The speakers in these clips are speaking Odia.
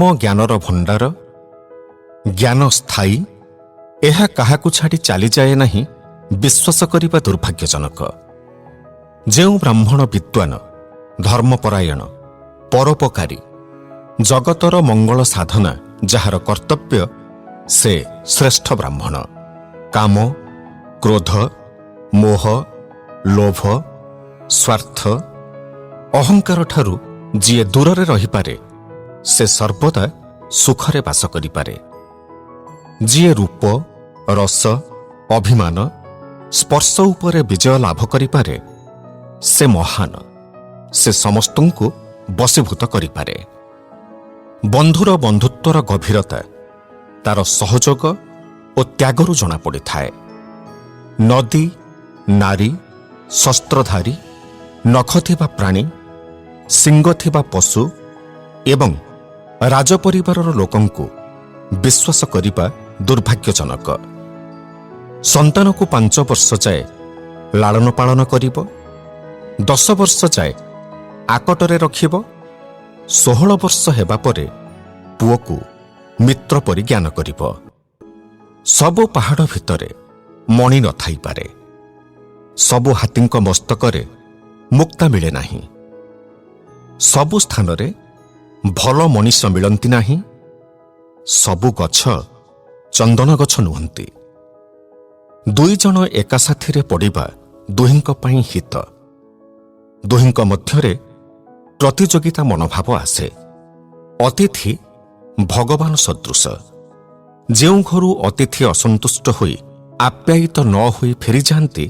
ଧର୍ମ ଜ୍ଞାନର ଭଣ୍ଡାର, ଜ୍ଞାନ ସ୍ଥାୟୀ, ଏହା କାହାକୁ ଛାଡ଼ି ଚାଲିଯାଏ ନାହିଁ ବିଶ୍ୱାସ କରିବା ଦୁର୍ଭାଗ୍ୟଜନକ। ଯେଉଁ ବ୍ରାହ୍ମଣ ବିଦ୍ୱାନ, ଧର୍ମପରାୟଣ, ପରୋପକାରୀ, ଜଗତର ମଙ୍ଗଳ ସାଧନା ଯାହାର କର୍ତ୍ତବ୍ୟ, ସେ ଶ୍ରେଷ୍ଠ ବ୍ରାହ୍ମଣ। କାମ, କ୍ରୋଧ, ମୋହ, ଲୋଭ, ସ୍ୱାର୍ଥ, ଅହଙ୍କାରଠାରୁ ଯିଏ ଦୂରରେ ରହିପାରେ, ସେ ସର୍ବଦା ସୁଖରେ ବାସ କରିପାରେ। ଯିଏ ରୂପ, ରସ, ଅଭିମାନ, ସ୍ପର୍ଶ ଉପରେ ବିଜୟ ଲାଭ କରିପାରେ, ସେ ମହାନ। ସେ ସମସ୍ତଙ୍କୁ ବଶୀଭୂତ କରିପାରେ। ବନ୍ଧୁର ବନ୍ଧୁତ୍ୱର ଗଭୀରତା ତାର ସହଯୋଗ ଓ ତ୍ୟାଗରୁ ଜଣାପଡ଼ିଥାଏ। ନଦୀ, ନାରୀ, ଶସ୍ତ୍ରଧାରୀ, ନଖ ଥିବା ପ୍ରାଣୀ, ଶିଙ୍ଗ ଥିବା ପଶୁ ଏବଂ ରାଜପରିବାରର ଲୋକଙ୍କୁ ବିଶ୍ୱାସ କରିବା ଦୁର୍ଭାଗ୍ୟଜନକ। ସନ୍ତାନକୁ 5 ବର୍ଷ ଯାଏ ଲାଳନ ପାଳନ କରିବ, 10 ବର୍ଷ ଯାଏ ଆକଟରେ ରଖିବ, 16 ବର୍ଷ ହେବା ପରେ ପୁଅକୁ ମିତ୍ର ପରି ଜ୍ଞାନ କରିବ। ସବୁ ପାହାଡ଼ ଭିତରେ ମଣି ନଥାଇପାରେ, ସବୁ ହାତୀଙ୍କ ମସ୍ତକରେ ମୁକ୍ତା ମିଳେ ନାହିଁ, ସବୁ ସ୍ଥାନରେ ଭଲ ମଣିଷ ମିଳନ୍ତି ନାହିଁ, ସବୁ ଗଛ ଚନ୍ଦନ ଗଛ ନୁହନ୍ତି। 2 ଜଣ ଏକା ସାଥିରେ ପଡ଼ିବା ଦୁହିଁଙ୍କ ପାଇଁ ହିତ। ଦୁହିଁଙ୍କ ମଧ୍ୟରେ ପ୍ରତିଯୋଗିତା ମନୋଭାବ ଆସେ। ଅତିଥି ଭଗବାନ ସଦୃଶ। ଯେଉଁ ଘରୁ ଅତିଥି ଅସନ୍ତୁଷ୍ଟ ହୋଇ ଆପ୍ୟାୟିତ ନ ହୋଇ ଫେରିଯାଆନ୍ତି,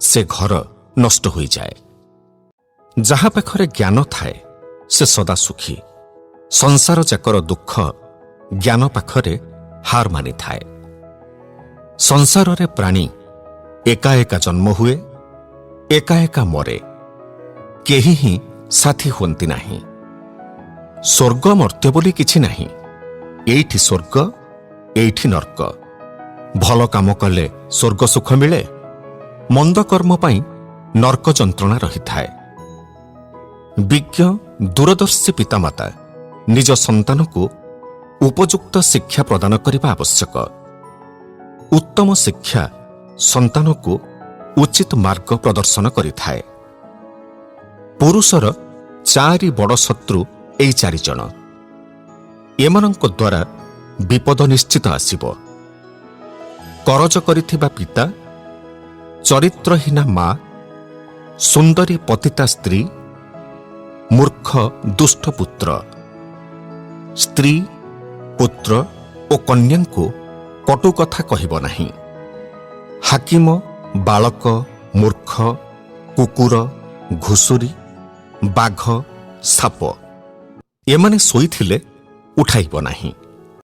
ସେ ଘର ନଷ୍ଟ ହୋଇଯାଏ। ଯାହା ପାଖରେ ଜ୍ଞାନ ଥାଏ, ସେ ସଦା ସୁଖୀ। ସଂସାର ଯାକର ଦୁଃଖ ଜ୍ଞାନ ପାଖରେ ହାର ମାନିଥାଏ। ସଂସାରରେ ପ୍ରାଣୀ ଏକା ଏକା ଜନ୍ମ ହୁଏ, ଏକା ଏକା ମରେ, କେହି ହିଁ ସାଥୀ ହୁଅନ୍ତି ନାହିଁ। ସ୍ୱର୍ଗ ମର୍ତ୍ତ୍ୟ ବୋଲି କିଛି ନାହିଁ। ଏଇଠି ସ୍ୱର୍ଗ, ଏଇଠି ନର୍କ। ଭଲ କାମ କଲେ ସ୍ୱର୍ଗ ସୁଖ ମିଳେ, ମନ୍ଦ କର୍ମ ପାଇଁ ନର୍କ ଯନ୍ତ୍ରଣା ରହିଥାଏ। ବିଜ୍ଞ ଦୂରଦର୍ଶୀ ପିତାମାତା ନିଜ ସନ୍ତାନକୁ ଉପଯୁକ୍ତ ଶିକ୍ଷା ପ୍ରଦାନ କରିବା ଆବଶ୍ୟକ। ଉତ୍ତମ ଶିକ୍ଷା ସନ୍ତାନକୁ ଉଚିତ ମାର୍ଗ ପ୍ରଦର୍ଶନ କରିଥାଏ। ପୁରୁଷର 4 ବଡ଼ ଶତ୍ରୁ ଏହି 4 ଜଣ। ଏମାନଙ୍କ ଦ୍ୱାରା ବିପଦ ନିଶ୍ଚିତ ଆସିବ। କରଜ କରିଥିବା ପିତା, ଚରିତ୍ରହୀନା ମା, ସୁନ୍ଦରୀ ପତିତା ସ୍ତ୍ରୀ, ମୂର୍ଖ ଦୁଷ୍ଟ ପୁତ୍ର। ସ୍ତ୍ରୀ, ପୁତ୍ର ଓ କନ୍ୟାଙ୍କୁ କଟୁ କଥା କହିବ ନାହିଁ। ହାକିମ, ବାଳକ, ମୂର୍ଖ, କୁକୁର, ଘୁଷୁରୀ, ବାଘ, ସାପ, ଏମାନେ ଶୋଇଥିଲେ ଉଠାଇବ ନାହିଁ।